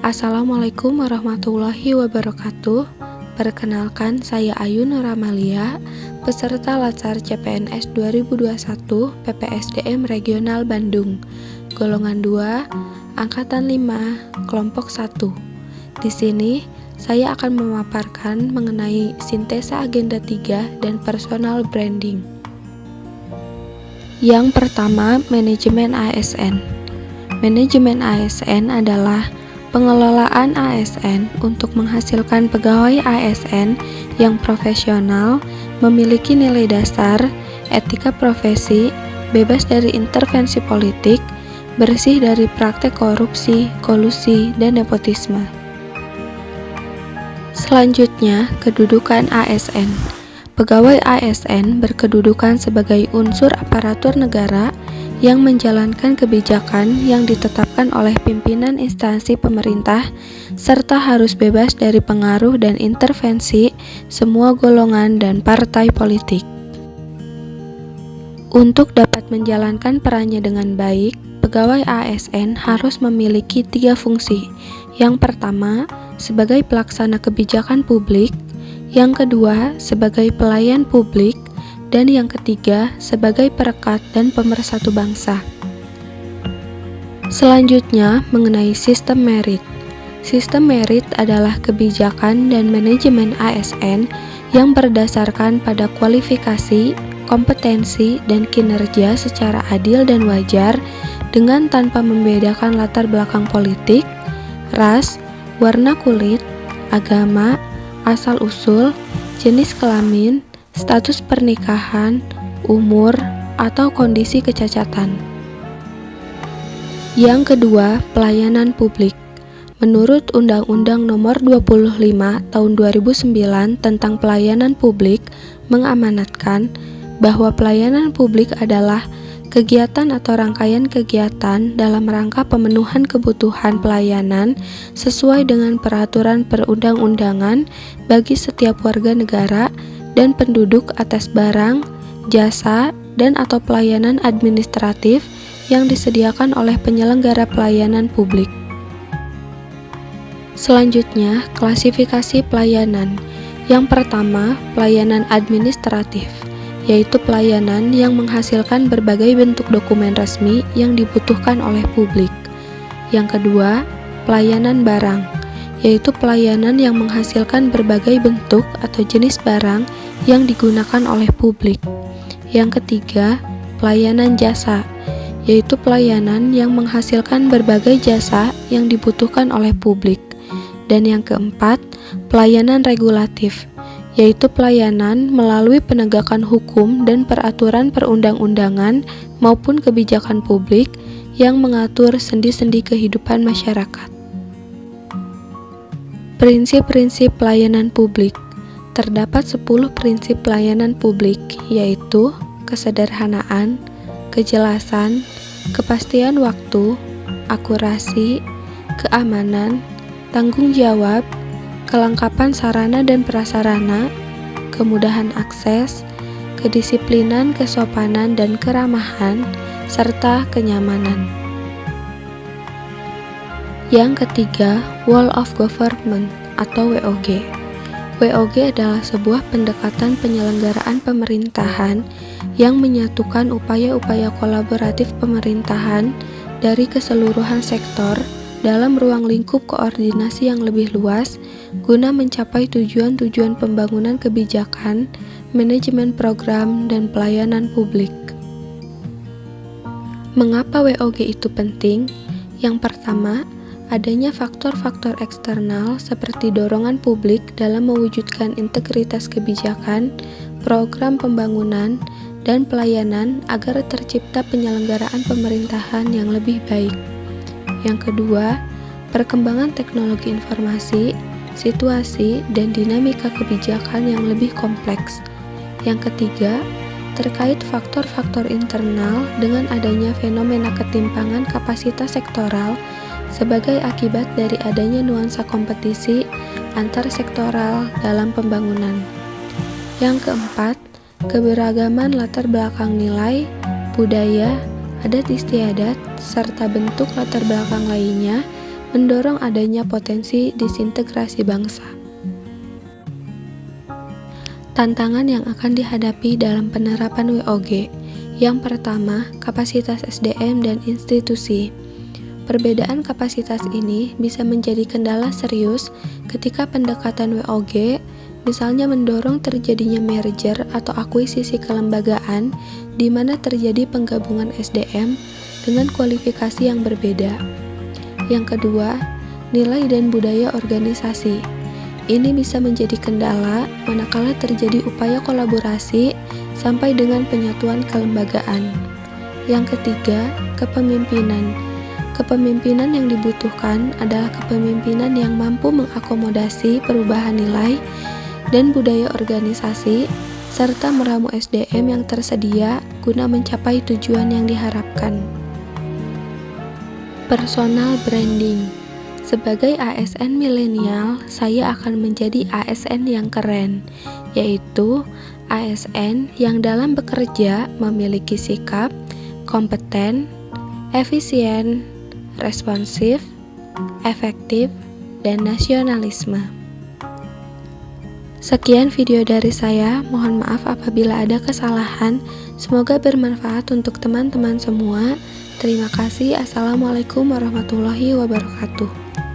Assalamualaikum warahmatullahi wabarakatuh. Perkenalkan, saya Ayu Nur Amalia, peserta Latsar CPNS 2021 PPSDM Regional Bandung, golongan 2, angkatan 5, kelompok 1. Di sini, saya akan memaparkan mengenai sintesa agenda 3 dan personal branding. Yang pertama, manajemen ASN. Manajemen ASN adalah pengelolaan ASN untuk menghasilkan pegawai ASN yang profesional, memiliki nilai dasar, etika profesi, bebas dari intervensi politik, bersih dari praktek korupsi, kolusi, dan nepotisme. Selanjutnya, kedudukan ASN. Pegawai ASN berkedudukan sebagai unsur aparatur negara yang menjalankan kebijakan yang ditetapkan oleh pimpinan instansi pemerintah serta harus bebas dari pengaruh dan intervensi semua golongan dan partai politik. Untuk dapat menjalankan perannya dengan baik, pegawai ASN harus memiliki 3 fungsi. Yang pertama, sebagai pelaksana kebijakan publik, yang kedua, sebagai pelayan publik, dan yang ketiga, sebagai perekat dan pemersatu bangsa. Selanjutnya, mengenai sistem merit. Sistem merit adalah kebijakan dan manajemen ASN yang berdasarkan pada kualifikasi, kompetensi, dan kinerja secara adil dan wajar dengan tanpa membedakan latar belakang politik, ras, warna kulit, agama, asal-usul, jenis kelamin, status pernikahan, umur, atau kondisi kecacatan. Yang kedua, pelayanan publik. Menurut Undang-Undang Nomor 25 Tahun 2009 tentang Pelayanan Publik mengamanatkan bahwa pelayanan publik adalah kegiatan atau rangkaian kegiatan dalam rangka pemenuhan kebutuhan pelayanan sesuai dengan peraturan perundang-undangan bagi setiap warga negara dan penduduk atas barang, jasa, dan atau pelayanan administratif yang disediakan oleh penyelenggara pelayanan publik. Selanjutnya, klasifikasi pelayanan. Yang pertama, pelayanan administratif, yaitu pelayanan yang menghasilkan berbagai bentuk dokumen resmi yang dibutuhkan oleh publik. Yang kedua, pelayanan barang, yaitu pelayanan yang menghasilkan berbagai bentuk atau jenis barang yang digunakan oleh publik. Yang ketiga, pelayanan jasa, yaitu pelayanan yang menghasilkan berbagai jasa yang dibutuhkan oleh publik. Dan yang keempat, pelayanan regulatif, yaitu pelayanan melalui penegakan hukum dan peraturan perundang-undangan maupun kebijakan publik yang mengatur sendi-sendi kehidupan masyarakat. Prinsip-prinsip pelayanan publik. Terdapat 10 prinsip pelayanan publik, yaitu kesederhanaan, kejelasan, kepastian waktu, akurasi, keamanan, tanggung jawab, kelengkapan sarana dan prasarana, kemudahan akses, kedisiplinan, kesopanan dan keramahan, serta kenyamanan. Yang ketiga, Whole of Government atau WOG. WOG adalah sebuah pendekatan penyelenggaraan pemerintahan yang menyatukan upaya-upaya kolaboratif pemerintahan dari keseluruhan sektor dalam ruang lingkup koordinasi yang lebih luas guna mencapai tujuan-tujuan pembangunan kebijakan, manajemen program, dan pelayanan publik. Mengapa WOG itu penting? Yang pertama, adanya faktor-faktor eksternal seperti dorongan publik dalam mewujudkan integritas kebijakan, program pembangunan, dan pelayanan agar tercipta penyelenggaraan pemerintahan yang lebih baik. Yang kedua, perkembangan teknologi informasi, situasi, dan dinamika kebijakan yang lebih kompleks. Yang ketiga, terkait faktor-faktor internal dengan adanya fenomena ketimpangan kapasitas sektoral sebagai akibat dari adanya nuansa kompetisi antar sektoral dalam pembangunan. Yang keempat, keberagaman latar belakang nilai, budaya, adat istiadat, serta bentuk latar belakang lainnya mendorong adanya potensi disintegrasi bangsa. Tantangan yang akan dihadapi dalam penerapan WOG. Yang pertama, kapasitas SDM dan institusi. Perbedaan kapasitas ini bisa menjadi kendala serius ketika pendekatan WOG misalnya mendorong terjadinya merger atau akuisisi kelembagaan di mana terjadi penggabungan SDM dengan kualifikasi yang berbeda. Yang kedua, nilai dan budaya organisasi. Ini bisa menjadi kendala manakala terjadi upaya kolaborasi sampai dengan penyatuan kelembagaan. Yang ketiga, kepemimpinan. Kepemimpinan yang dibutuhkan adalah kepemimpinan yang mampu mengakomodasi perubahan nilai dan budaya organisasi serta meramu SDM yang tersedia guna mencapai tujuan yang diharapkan. Personal branding. Sebagai ASN milenial, saya akan menjadi ASN yang keren, yaitu ASN yang dalam bekerja memiliki sikap kompeten, efisien, responsif, efektif, dan nasionalisme. Sekian video dari saya, mohon maaf apabila ada kesalahan. Semoga bermanfaat untuk teman-teman semua. Terima kasih. Assalamualaikum warahmatullahi wabarakatuh.